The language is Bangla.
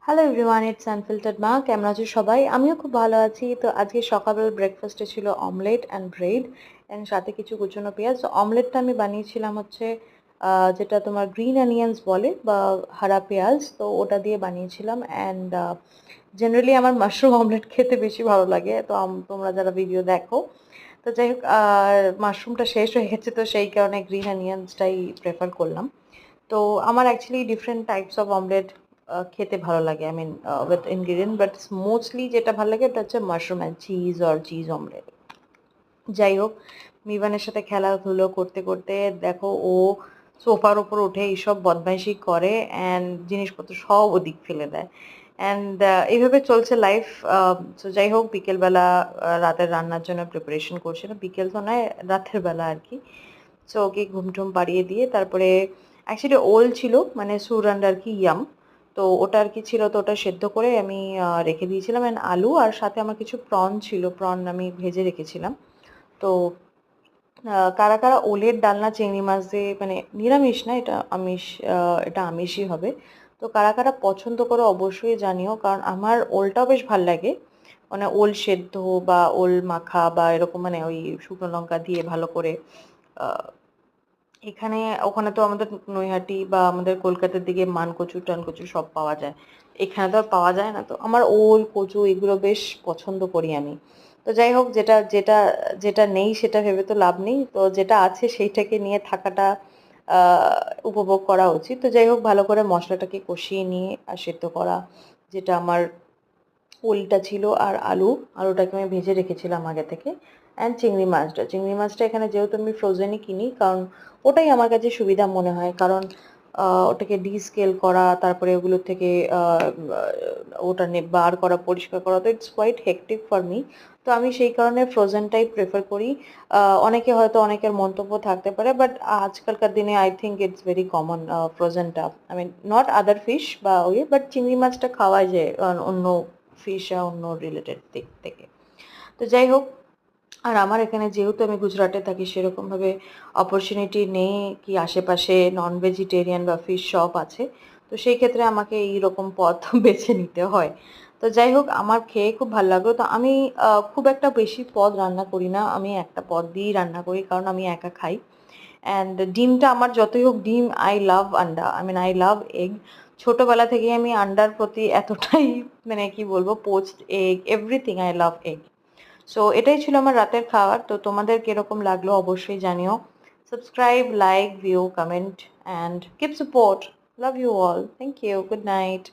হ্যালো এভরিওয়ান, ইটস আনফিল্টার্ড মা। কেমন আছো সবাই? আমিও খুব ভালো আছি। তো আজকে সকালবেলা ব্রেকফাস্টে ছিল অমলেট অ্যান্ড ব্রেড অ্যান্ড সাথে কিছু কুচনো পেঁয়াজ। তো অমলেটটা আমি বানিয়েছিলাম হচ্ছে যেটা তোমার গ্রিন অনিয়ন্স বলে বা হারা পেঁয়াজ, তো ওটা দিয়ে বানিয়েছিলাম। অ্যান্ড জেনারেলি আমার মাশরুম অমলেট খেতে বেশি ভালো লাগে। তো তোমরা যারা ভিডিও দেখো, তো যাই হোক, মাশরুমটা শেষ হয়ে গেছে, তো সেই কারণে গ্রিন অনিয়ন্সটাই প্রেফার করলাম। তো আমার actually different types of omelette খেতে ভালো লাগে, I mean with ingredient, but mostly যেটা ভালো লাগে ওটা হচ্ছে mushroom and cheese or cheese omelette. যাই হোক, মিভানের সাথে খেলাধুলো করতে করতে দেখো ও সোফার ওপর উঠে এইসব বদমাইশি করে অ্যান্ড জিনিসপত্র সব ওদিক ফেলে দেয়। অ্যান্ড এইভাবে চলছে লাইফ। তো যাই হোক, বিকেলবেলা রাতের রান্নার জন্য প্রিপারেশন করছিলাম। বিকেল তো নয়, রাতের বেলা আর কি। সো ওকে ঘুম টুম পাড়িয়ে দিয়ে তারপরে অ্যাকচুয়ালি ওল ছিল, মানে সুর অ্যান্ড আর কি ইয়াম। তো ওটা আর কি ছিল, তো ওটা সেদ্ধ করে আমি রেখে দিয়েছিলাম। অ্যান্ড আলু আর সাথে আমার কিছু প্রন ছিল, প্রন আমি ভেজে রেখেছিলাম। তো কারা কারা ওলের ডালনা চিংড়ি মাছ দিয়ে, মানে নিরামিষ না, এটা আমিষ, এটা আমিষই হবে। তো কারা কারা পছন্দ করো অবশ্যই জানিও, কারণ আমার ওলটাও বেশ ভাল লাগে। মানে ওল সেদ্ধ বা ওল মাখা বা এরকম, মানে ওই শুকনো লঙ্কা দিয়ে ভালো করে। এখানে ওখানে তো আমাদের নৈহাটি বা আমাদের কলকাতার দিকে মানকচু টানকচু সব পাওয়া যায়। এখানে তো আর পাওয়া যায় না। তো আমার ওল কচু এগুলো বেশ পছন্দ করি আমি। তো যাই হোক, যেটা যেটা যেটা নেই সেটা ভেবে তো লাভ নেই, তো যেটা আছে সেইটাকে নিয়ে থাকাটা উপভোগ করা উচিত। তো যাই হোক, ভালো করে মশলাটাকে কষিয়ে নিয়ে আর সেদ্ধ করা যেটা আমার ওলটা ছিল আর আলুটাকে আমি ভেজে রেখেছিলাম আগে থেকে। অ্যান্ড চিংড়ি মাছটা এখানে যেহেতু আমি ফ্রোজেনই কিনি, কারণ ওটাই আমার কাছে সুবিধা মনে হয়। কারণ ওটাকে ডিস্কেল করা, তারপরে ওগুলোর থেকে ওটা বার করা, পরিষ্কার করা, তো it's quite hectic for me. তো আমি সেই কারণে ফ্রোজেনটাই প্রেফার করি। অনেকে হয়তো অনেকের মন্তব্য থাকতে পারে, বাট আজকালকার দিনে I think it's very common ফ্রোজেনটা। I mean not other fish বা ওই, বাট চিংড়ি মাছটা খাওয়া যায় অন্য ফিশ অন্য রিলেটেড দিক থেকে। তো যাই হোক, আর আমার এখানে যেহেতু আমি গুজরাটে থাকি, সেরকমভাবে অপরচুনিটি নেই কি আশেপাশে নন ভেজিটেরিয়ান বা ফিশ শপ আছে। তো সেই ক্ষেত্রে আমাকে এইরকম পথ বেছে নিতে হয়। তো যাই হোক, আমার খেয়ে খুব ভালো লাগলো। তো আমি খুব একটা বেশি পদ রান্না করি না, আমি একটা পদ দিয়েই রান্না করি, কারণ আমি একা খাই। অ্যান্ড ডিমটা আমার যতই হোক, ডিম আই লাভ আন্ডা, I mean I love egg. ছোটবেলা থেকেই আমি আন্ডার প্রতি এতটাই, মানে কি বলবো, poached egg, everything I love egg. So এটাই ছিল আমার রাতের খাবার। তো তোমাদের কিরকম লাগলো অবশ্যই জানিও। Subscribe, like, view, comment and keep support. Love you all, thank you, good night.